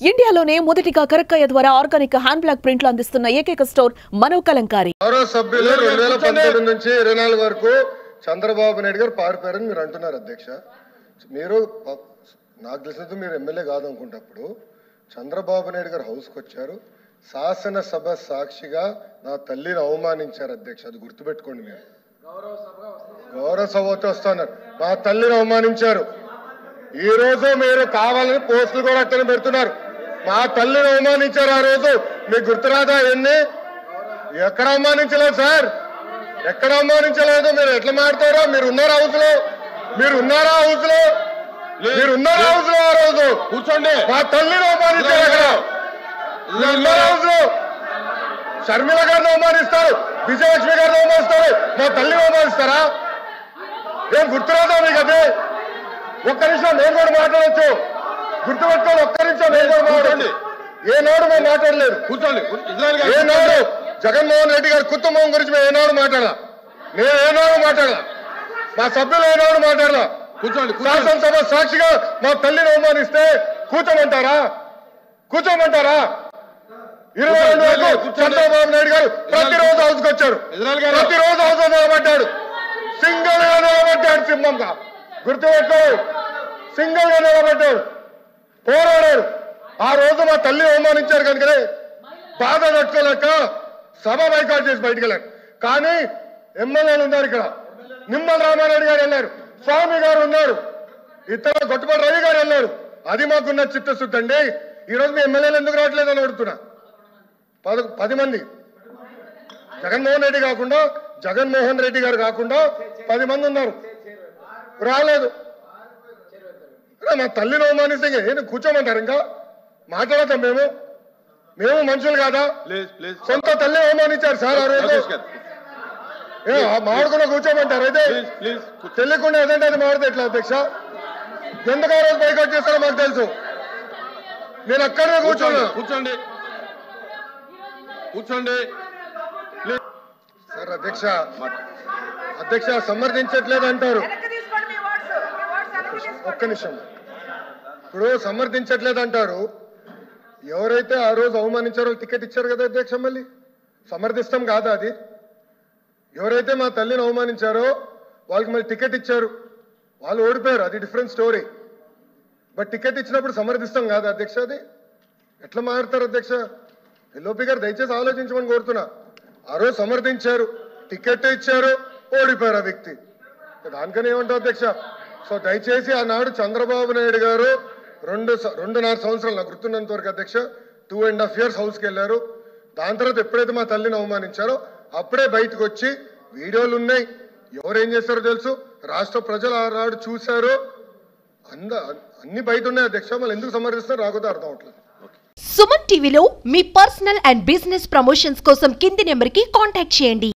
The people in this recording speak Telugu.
ఇండియాలోనే మొదటిగా కరక్కయ్య ద్వారా ఆర్గానిక్ హ్యాండ్ బ్లాక్ ప్రింట్లు అందిస్తున్న ఏకైక స్టోర్ మనో కలంకారీ. గౌరవ సభ్యులు 2019 నుంచి 24 వరకు చంద్రబాబు నాయుడు గారు పారిపోయారని మీరు అంటున్నారు అధ్యక్ష. మీరు నాకు తెలిసినంత మీరు ఎమ్మెల్యే కాదు అనుకుంటప్పుడు చంద్రబాబు నాయుడు గారు హౌస్కి వచ్చారు, శాసనసభ సాక్షిగా నా తల్లిని అవమానించారు అధ్యక్ష. అది గుర్తుపెట్టుకోండి. మీరు గౌరవ సభతో వస్తున్నారు, మా తల్లిని అవమానించారు. ఈ రోజు మీరు కావాలని పోస్టులు కూడా అట్టని పెడుతున్నారు. మా తల్లిని అవమానించారు. ఆ రోజు మీకు గుర్తురాదా? ఎన్ని ఎక్కడ అవమానించలేదు సార్, ఎక్కడ అవమానించలేదు. మీరు ఎట్లా మాట్లాడారో, మీరు ఉన్నారా హౌస్ లో? మీరు ఉన్నారా హౌస్ లో? మీరు ఉన్నారా హౌస్ లో? ఆ రోజు కూర్చోండి. మా తల్లిని అవమానించారు. అక్కడ ఉన్నారా హౌస్ లో? షర్మిల గారిని అవమానిస్తారు, విజయలక్ష్మి గారిని అవమానిస్తారు, మా తల్లిని అవమానిస్తారా? ఏం గుర్తురాదా మీకు? అదే ఒక్క నిమిషం నేను కూడా మాట్లాడచ్చు, గుర్తుపెట్టుకోండి. ఒక్క నిమిషం నేను కూడా మాట్లాడండి. ఏనాడు మేము మాట్లాడలేదు. కూర్చోండి. ఏనాడు జగన్మోహన్ రెడ్డి గారి కుటుంబం గురించి మేము ఏనాడు మాట్లాడాల? నేను ఏనాడు మాట్లాడాల? మా సభ్యులు ఏనాడు మాట్లాడాల? కూర్చోండి. శాసనసభ సాక్షిగా మా తల్లిని అవమానిస్తే కూర్చోమంటారా? కూర్చోమంటారా? 22 వరకు చంద్రబాబు నాయుడు గారు ప్రతిరోజు హౌస్కి వచ్చారు, ప్రతిరోజు హౌస్ నిలబడ్డాడు, సింగిల్ గా నిలబడ్డాడు. సింహంగా గుర్తుపెట్టు, సింగిల్ గా నిలబడ్డాడు, పోరాడాడు. ఆ రోజు మా తల్లి అవమానించారు కనుకనే బాధ తట్టుకోలేక సభ బైకాట్ చేసి బయటికి వెళ్ళారు. కానీ ఎమ్మెల్యేలు ఉన్నారు ఇక్కడ. నిమ్మల రామారెడ్డి గారు వెళ్ళారు, స్వామి గారు ఉన్నారు, ఇతర గొట్టుపాటి రవి గారు వెళ్ళారు. అది మాకున్న చిత్తశుద్ధి అండి. ఈ రోజు మీ ఎమ్మెల్యేలు ఎందుకు రావట్లేదు అని అడుగుతున్నా. 10 మంది జగన్మోహన్ రెడ్డి గారు కాకుండా 10 మంది ఉన్నారు, రాలేదు. మా తల్లిని అవమానిస్తే ఏంటి కూర్చోమంటారు? ఇంకా మాట్లాడతాం మేము మనుషులు కాదా? సొంత తల్లి అవమానించారు సార్ ఆ రోజు. మాడుకున్నా కూర్చోమంటారు? అయితే తెలియకుండా ఏదంటే అది మాడితే ఎట్లా అధ్యక్ష? ఎందుకు ఆ రోజు బైకాట్ చేస్తారో మాకు తెలుసు. నేను అక్కడే కూర్చోండి. సార్ అధ్యక్ష సమర్థించట్లేదు అంటారు. ఒక్క నిమిషం. ఇప్పుడు సమర్థించట్లేదు అంటారు. ఎవరైతే ఆ రోజు అవమానించారో టికెట్ ఇచ్చారు కదా అధ్యక్ష. మళ్ళీ సమర్థిస్తాం కాదా అది? ఎవరైతే మా తల్లిని అవమానించారో వాళ్ళకి మళ్ళీ టికెట్ ఇచ్చారు, వాళ్ళు ఓడిపోయారు, అది డిఫరెంట్ స్టోరీ. బట్ టికెట్ ఇచ్చినప్పుడు సమర్థిస్తాం కాదా అధ్యక్ష? అది ఎట్లా మారుతారు అధ్యక్ష? ఎల్ఓపి గారు దయచేసి ఆలోచించమని కోరుతున్నా. ఆ రోజు సమర్థించారు, టికెట్ ఇచ్చారు, ఓడిపోయారు ఆ వ్యక్తి. దానికని ఏమంటారు అధ్యక్ష? సో దయచేసి ఆనాడు చంద్రబాబు నాయుడు గారు 2.5 సంవత్సరాలు నాకు గుర్తున్నంత వరకు అధ్యక్ష 2.5 years హౌస్కి వెళ్ళారు. దాని తర్వాత ఎప్పుడైతే మా తల్లిని అవమానించారో అప్పుడే బయటకు వచ్చి వీడియోలు ఉన్నాయి, ఎవరేం చేస్తారో తెలుసు, రాష్ట్ర ప్రజలు ఆనాడు చూశారు, అన్ని బయట ఉన్నాయి అధ్యక్ష. మళ్ళీ ఎందుకు సమర్థిస్తారో రాకపోతే అర్థం అవట్లేదు. సుమన్ టీవీలో మీ పర్సనల్ అండ్ బిజినెస్ ప్రమోషన్స్ కోసం కింది నెంబర్కి కాంటాక్ట్ చేయండి.